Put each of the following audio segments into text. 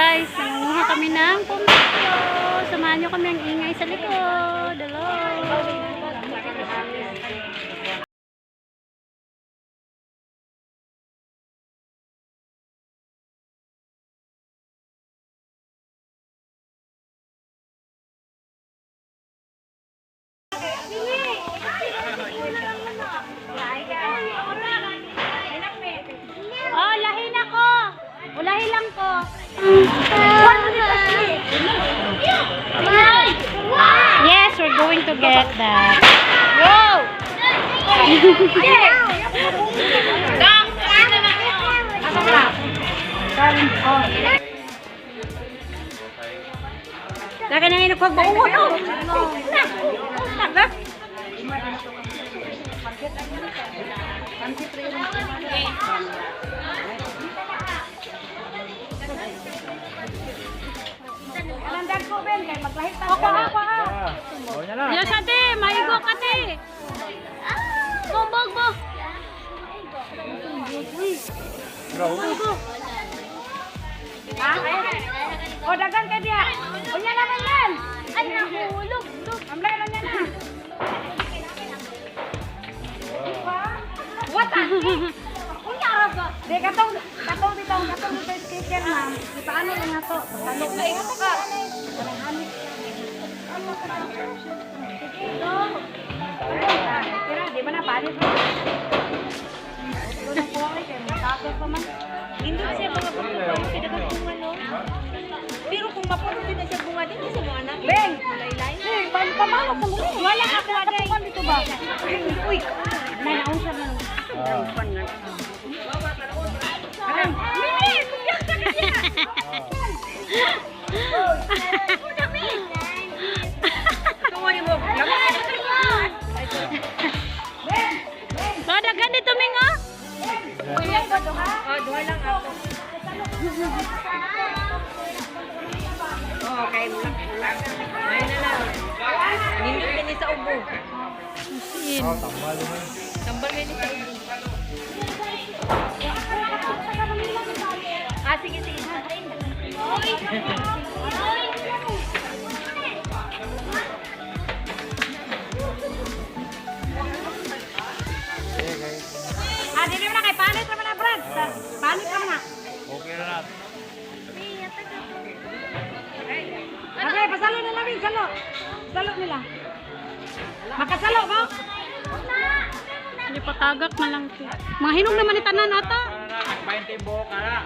guys, nangunguha kami ng pumpyo. Samahan nyo kami ang ingay sa likod. Hello. Oh, lahin ako. Ulahin lang ko. Yes, we're going to get that. Go! Laka na ngayon nagpagbaungon, no? Yes, ate, maigo ka, ate. Bog. Ha? O, dagan ka diya. O, yan naman yan. Ay, nahulog. Amlay lang yan, ha. What? Kunyara ba? Di, katong dito sticker, ma'am. Paano lang na to? Paano ka? Ito ka. Kira, di ba na palit? Hindi siya mga pagkukuha, pinagkukungan, no? Pero kung mapapagod na siya bunga, din siya mga anak. Beng! Laylay? Eh, pamalo ko mo. Wala ka kuha dito ba? Uy! May nausap na. Ay! Mimi! Kumbyak ka niya! Tuwari mo. Daghan dito, Ming, oh. Kuya, ba ito, ha? Oh, duha lang ako. Oh, okay mo lang. Ayun na lang. Nindot din sa ubo. Oh, tambal mo. Tambal mo sa ubo. Ah, sige. Dili mo na kay palit naman na, Brad. Palit ka na. Okay na natin. Okay, pasalo na lang, salo. Salo nila. Makasalo mo? Hindi patagak na lang. Mga hinog naman itanan ata. Nag-20 buhok ka na.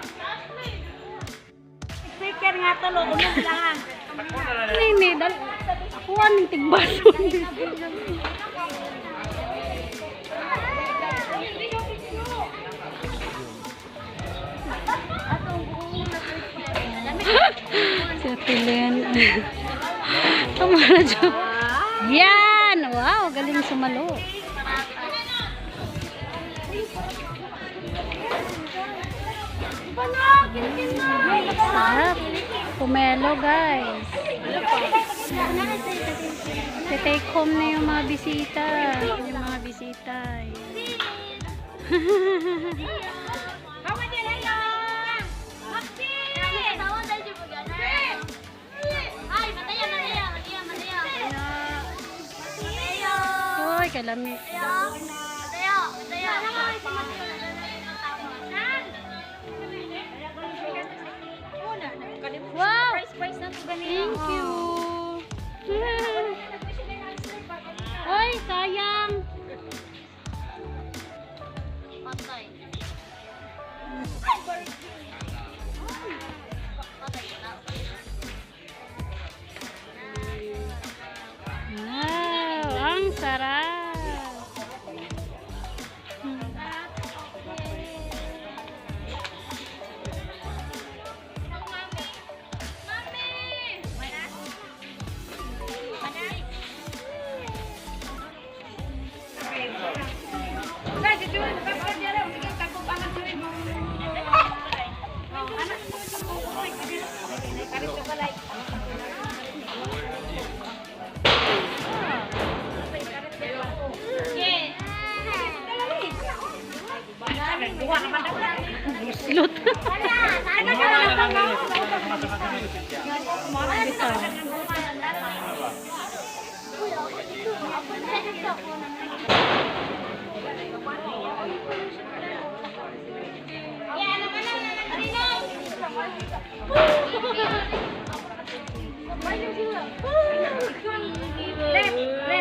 Sticker nga to, lo. Unog lang. Nini, ako aning tigbaso. Sa Tilen. Tumara dyan. Yan! Wow, galing sumalo. Sarap. Pumelo, guys. Take home na yung mga bisita. Yung mga bisita. Hoy, kalami. Wow! Thank you. Hoy, sayang. Patay. Wow, ang sarap.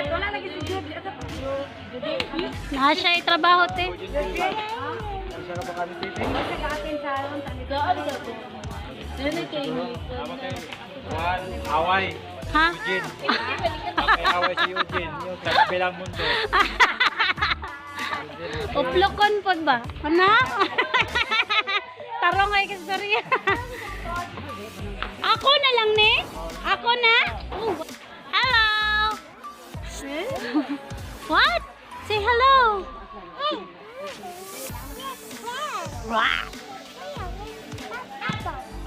Wala lagi si Jude. Nasa siya trabaho te. Juan, away. Ha? Eugene. May away si Eugene. Yung sa kabilang mundo. Uplokon pod ba? Ano? Tarong ay kasariya. Ako na lang ni. Ako na. Oh. Hello. What? Say hello. What?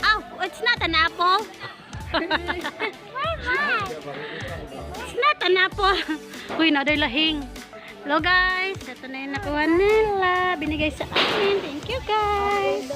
Oh, it's not an apple. It's not an apple. Uy, naday lahing. Hello guys, ito na yung nakuha nila. Binigay sa amin. Thank you guys.